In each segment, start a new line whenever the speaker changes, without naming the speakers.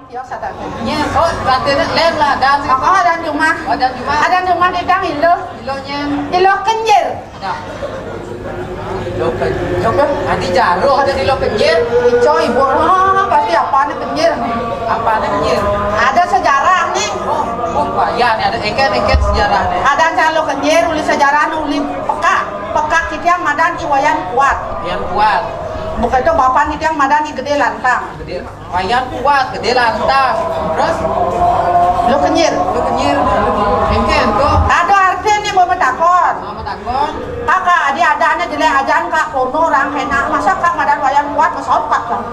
kios ada.
Nya, oh berarti len lah dan.
Oh dan rumah.
Oh dan rumah.
Ada rumah di kang ilo.
Ilonya.
Ilo kenyir.
Dah. Loken. Adi jaro ada di lo kenyir.
Ico ibu. Pasti apa nih kenyir?
Apa ada kenyir?
Ada sejarah nih.
Oh, ya ada ikan sejarahnya.
Ada calo kenyir, uli sejarah uli peka. Peka kita madan iwayan kuat.
Yang kuat.
Bukan itu bapak kita yang madan gede lantang.
Gede. Wayan kuat, gede lantang. Terus
Lo kenyir.
Engken tuh.
Ada artinya mau takon.
Mama takon.
Kakak dia adanya jelek ajan kak porno orang kena masa kak madan wayan kuat masuk kak lah.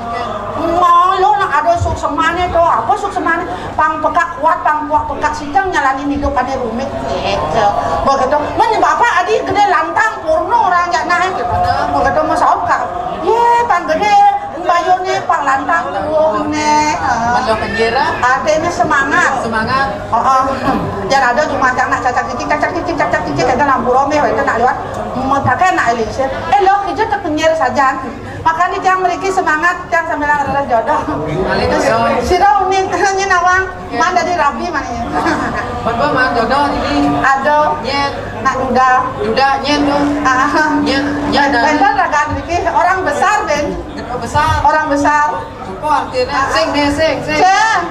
Lo nak ada suk semane tuh apa suk semane pang pekak kuat pang kuat pekak sidang nyalanin hidup ada rumit gitu. Begitu. Men bapak adi gede lantang porno orang jak naik gitu. Begitu masuk kak. Ye pang gede bayone pang lantang tuh ne.
Melo kenyira.
Artinya semangat.
Semangat.
Jangan ada cuma nak cacak cicik ada lampu rome itu nak lewat pakai nak elise. Lo kerja terpenyir saja. Makanya yang memiliki semangat yang sambil adalah jodoh. Sira unik hanya nawang mana dari rabi mana ya.
Apa man jodoh ini?
Ada
Nyet.
nak duda.
Duda nyet tuh. Nyet. Nyet ada.
Benar raga memiliki orang besar ben.
Besar.
Orang besar.
Suku artinya sing.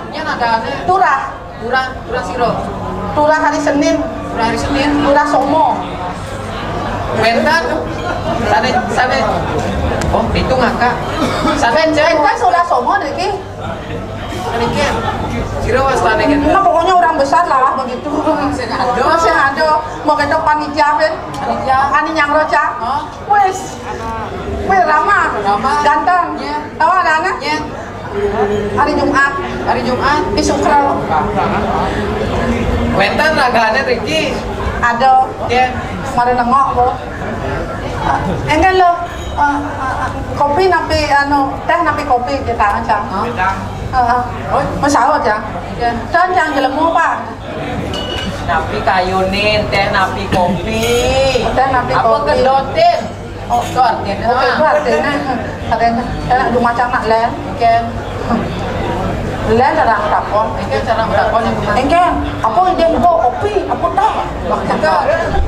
Nyet ada nih.
Turah.
Turah siro.
Turah hari Senin.
Turah hari Senin.
Turah Somo.
Bentar. Sana. Oh, itu ngakak.
Bentar sudah Somo deki.
Sedikit. Siro wastane kan.
Nah pokoknya orang besar lah begitu. Masih ada. Mau ke depan panitia ben. Ani yang roca. Wes. Wes ramah. Ganteng. Tahu ada anak? Hari Jumat. Isukral.
Bentar ragane Ricky.
Ada. Mari nengok lo. Enggak lo. Kopi napi teh napi kopi kita aja. Masalah aja. Dan jangan jelemu pak.
Napi kayunin, teh napi kopi.
Teh napi kopi.
Apa kedotin? Oh, itu artinya.
Oke, itu artinya rumah canak len. Len orang takon.
Cara takon yang benar.
Engken, apa ide go kopi? Apa tak?
Kita.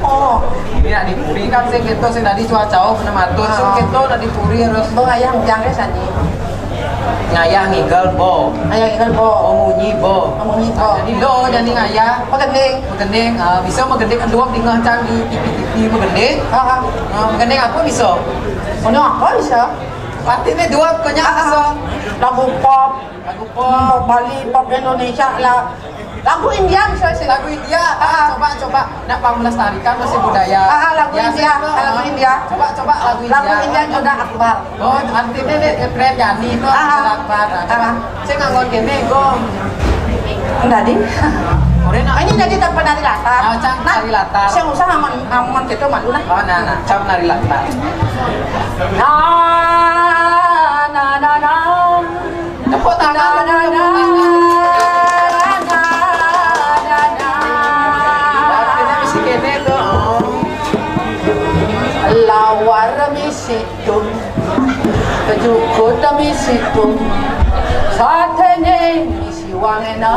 Oh,
Ini nak dipuri kan sing keto sing tadi cuaca pernah matur sing keto nak dipuri harus
ayam jangke sani.
ngayah ngigel bo.
Ayam ikan bo.
Munyi bo. Jadi lo jadi ngayah. Megending. Bisa megending kedua di ngacang di pipi megending. Megending apa bisa?
Ono apa bisa?
Artinya dua banyak bisa.
Lagu pop Bali, pop Indonesia lah. Lagu India bisa sih.
Lagu India. Coba nak melestarikan musik budaya.
Lagu India.
Coba lagu India.
Lagu India juga Akbar.
Oh, artinya nih keren Yani itu Akbar. Saya nganggon gini go.
Enggak di. Ini jadi tanpa nari latar.
Nari latar.
Saya usah aman gitu malu nah.
Oh, nah, coba nari latar.
Na.
Tepuk tangan. Artinya misi gini tuh.
Lawar misitum, kejukut misitum, satene misi wangena,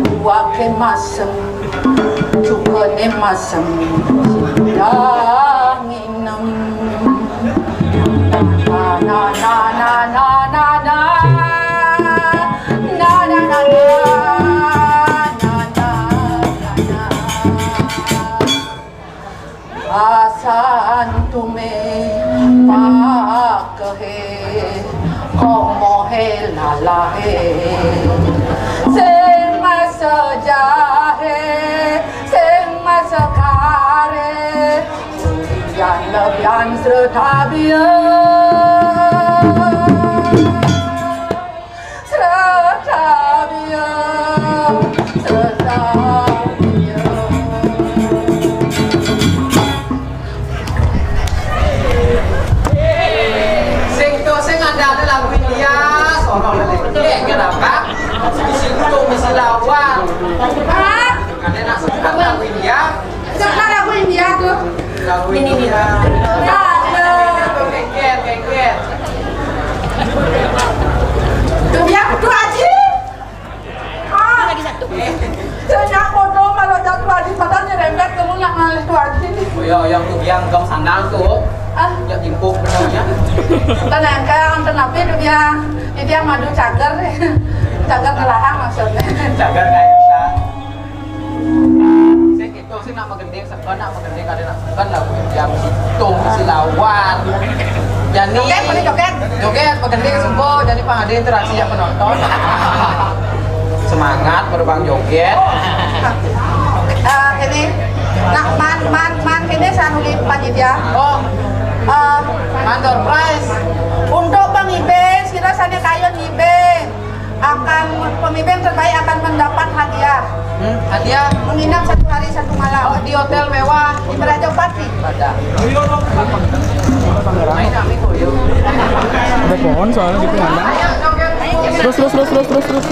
dua kemasem, cukone masem, sidang inem. Asan tume pakahe como he la he sing masajahe sing masakare yan lebyan sertabia ini. tuan sini.
Oh iya, yang tuh yang gong sandal tuh.
Ah,
Ya jingkuk namanya.
tenang kan, tenapi dia madu cager, cager kelahang maksudnya.
Jaga kayak kita. Saya gitu, saya nak magendeng sekan, nak magendeng ada nak sekan lah. Yang situng, si lawan. Jadi
Joget, boleh joget.
Joget magendeng sembo jadi ada interaksi yang penonton.
semangat berbang joget.
Ini, nak man ini saya nulis panitia.
Oh, mandor prize.
Untuk pemimpin, rasanya kayu pemimpin akan pemimpin terbaik akan mendapat hadiah.
Hadiah
Menginap 1 hari 1 malam
di hotel mewah
di Brajopati.
pada. Main kami tuh yuk.
Ada pohon soalnya gitu nggak?
Ayo joget.
Terus.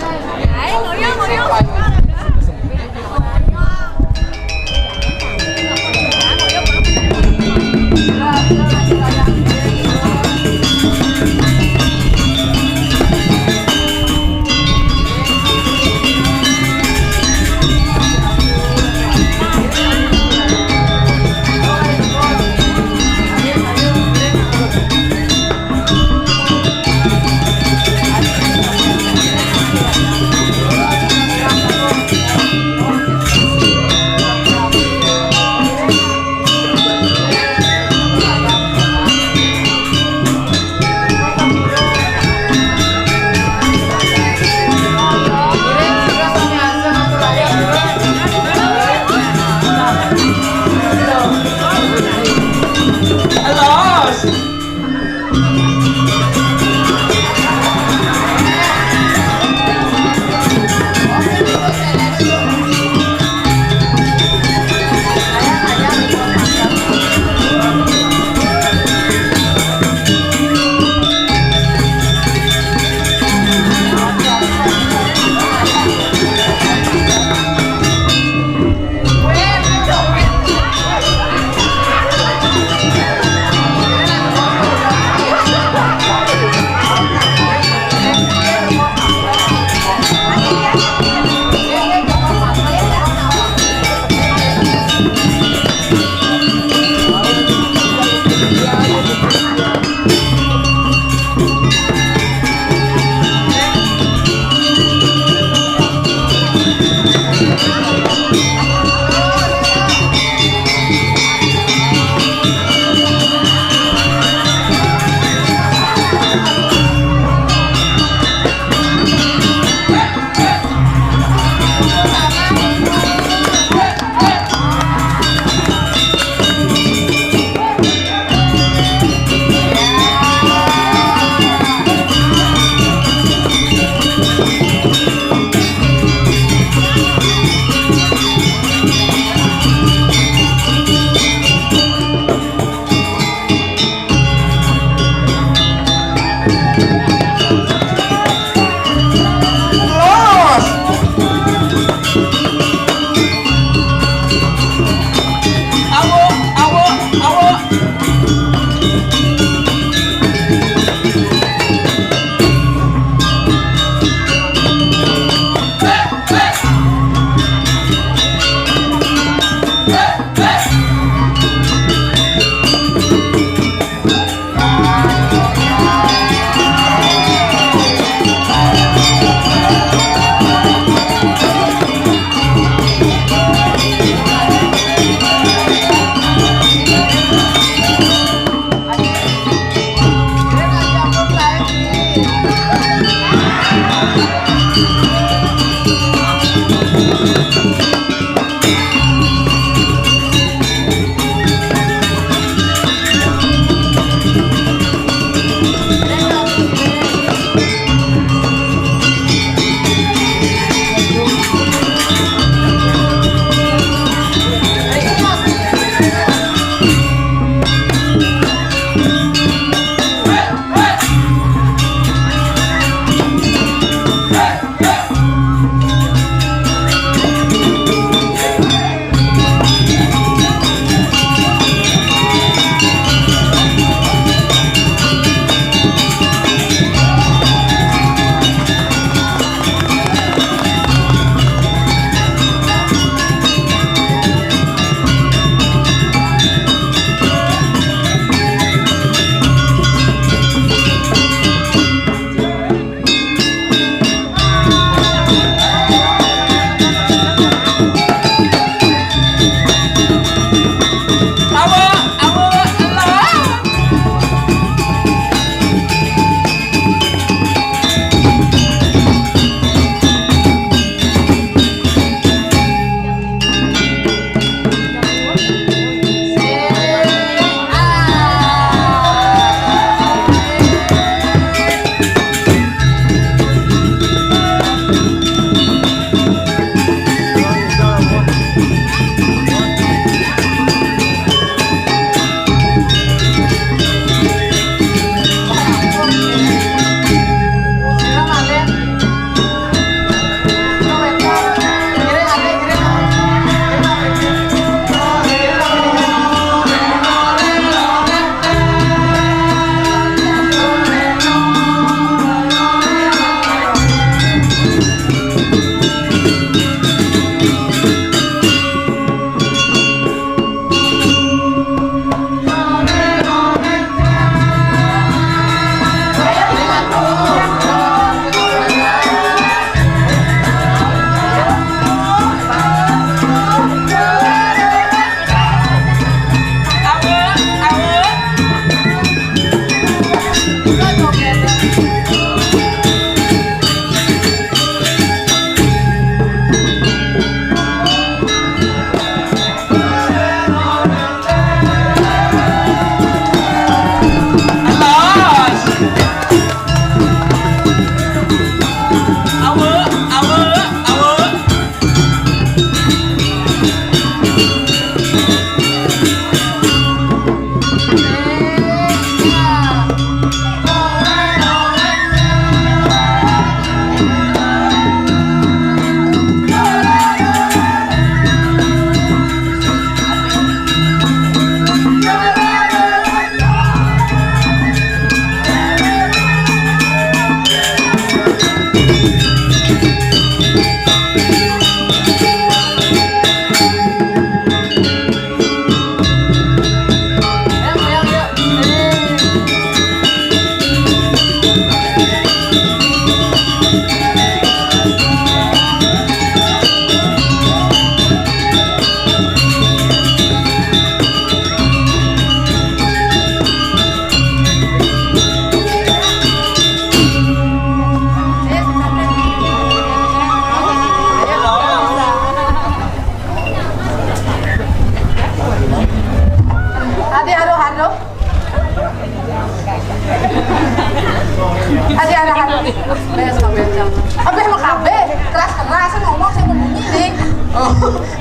Oh,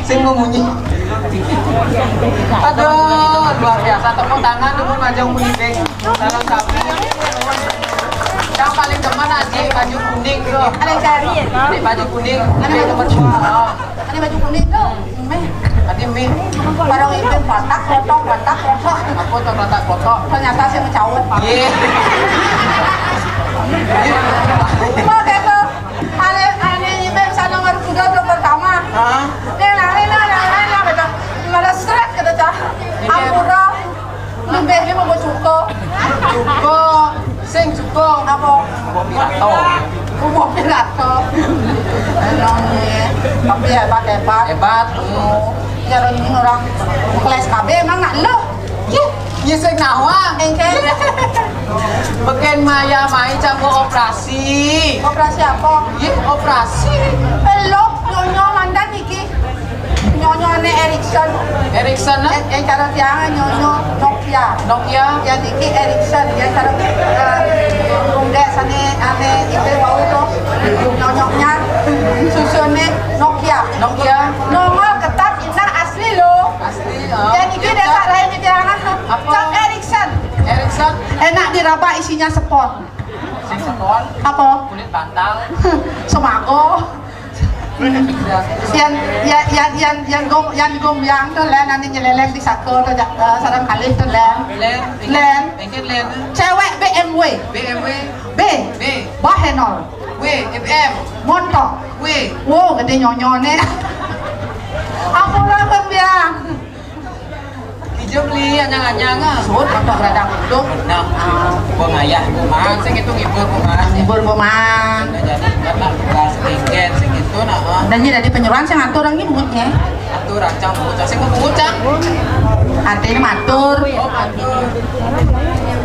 sing memunyi. Aduh, luar biasa. Tepuk tangan dulu majang kuning. Salam sapi. Yang paling demen aja baju kuning tuh.
Ada yang cari ya?
Ini baju kuning.
Ada
Ini
baju
demen
kuning.
semua.
Ada baju kuning tuh.
Tadi mie.
Barang itu kotak kotok.
Aku tuh rata kotok.
Ternyata saya mencawut.
Iya.
Kok gitu? Aneh nyimpen bisa nomor 3 tuh pertama.
Hah?
Nah, gitu. Malah stres gitu cah. Ampura. Lebih dia mau cuko.
Cuko. Sing cuko.
Apa?
Kopi atau.
Mau pirato. Tapi hebat.
Hebat.
Jalan ini orang kelas KB emang nak lo.
Nyisik nawa.
Engkel.
Beken Maya mai campur operasi.
Operasi apa?
Iya, operasi.
Lo nyonya mandan iki. Nyonya ne Erickson.
Erikson lah.
Yang cara tiangan nyonya Nokia.
Nokia.
Yang iki Erickson. Yang cara rungga sana ane itu bau tuh. Nyonyoknya susunnya Nokia.
Nokia.
Nongol ketat indah asli lo.
Asli.
Yang iki desa lain di tiangan.
Apa?
Cap Erickson.
Erikson.
Enak diraba isinya spon.
Sing sekol.
Apa?
Kulit bantal.
Semago. Yang goyang tuh len nanti nyeleleng di sako tuh sarang kali tuh len. Len.
Engken len.
Cewek BMW.
BMW.
B.
B.
Bahenol.
W. FM.
Montok.
W.
Wow, gede nyonyone. Ampura pembiang.
Kijau beli anyang-anyang ah.
Sud, montok radang itu.
Nah, bang ayah kumang, sing itu ngibur kumang.
Libur pemang.
Nah, jadi kan lah tugas tingkat sing itu nah.
Dan jadi penyuluhan saya ngatur orang ini bungutnya.
Atur rancang bocah sing bocah.
Artinya matur.
Oh, atur.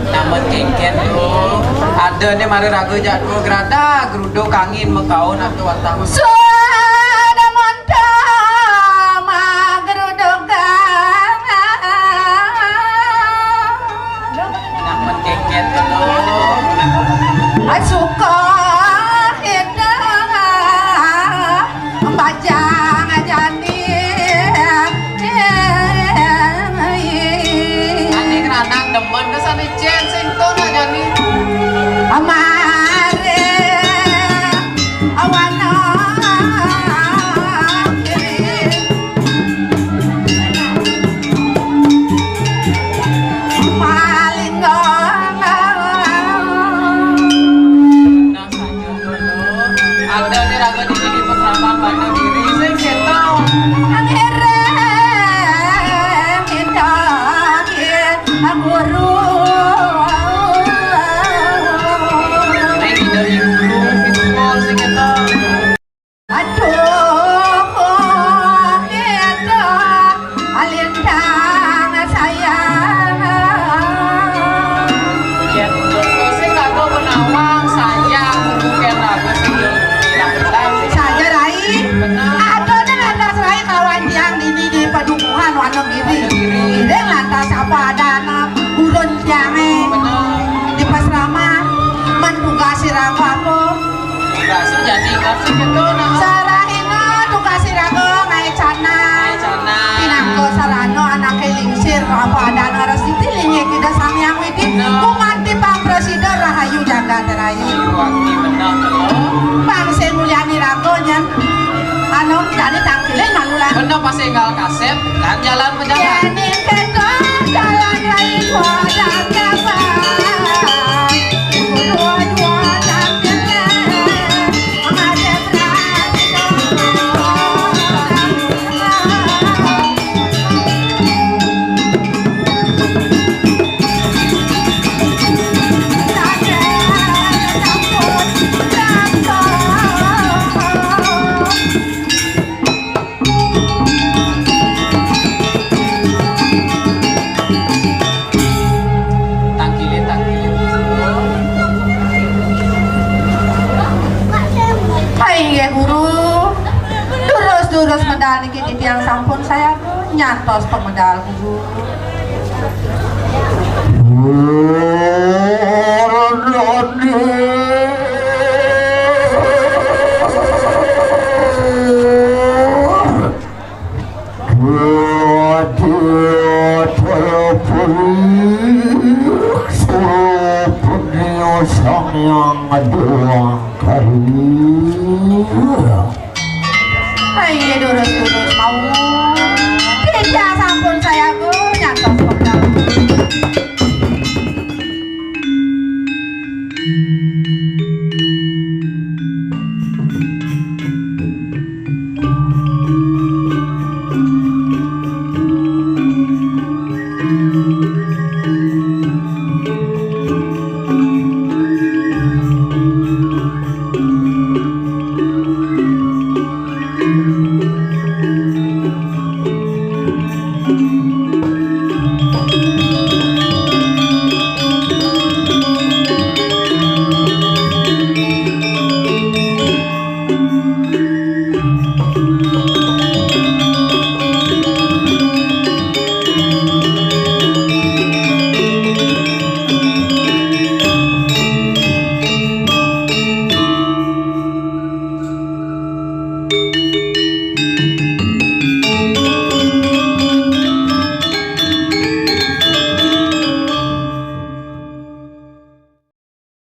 Nama kengken lo. Ada nih mari ragu jadul gerada gerudo kangin mekaun atau watang.
Suara montama gerudokan.
Nama kengken lo.
Suka hidup membajang jani.
Ani keranang demen kesana cen sing to nak jani.
Amare awana
Nah saja dulu. Ada nih ragu di peserapan Bandung diri sing keto. Neng ide ibu fitball sing keto. Keto sing ragu penawang sayang bukan ragu sing bilang belang. Benar.
Lantas apa dana urun tiange
Benar.
di pasrama mantugasi rago aku
Enggak sih jadi kan sing keto nah.
sarahina tugasi rago ngai cana
Cana.
pinangko sarano anake lingsir apa dana resiti linge kita samyang widi
Benar.
kumanti pang presiden rahayu jaga terayu
Waktu benar telo.
pang semulyani rago nyan anu dari tangkilin manulah
Benar pas tinggal kaset dan jalan menjalan.
yani keto jalan rai kuadang kapan dua-dua tangkilin ada berani
Tangkilin tangkilin.
Hai ya guru, durus medal niki di tiang sampun saya nyantos pemedal guru.
sang yang dua kali.
Hai, durus-durus mau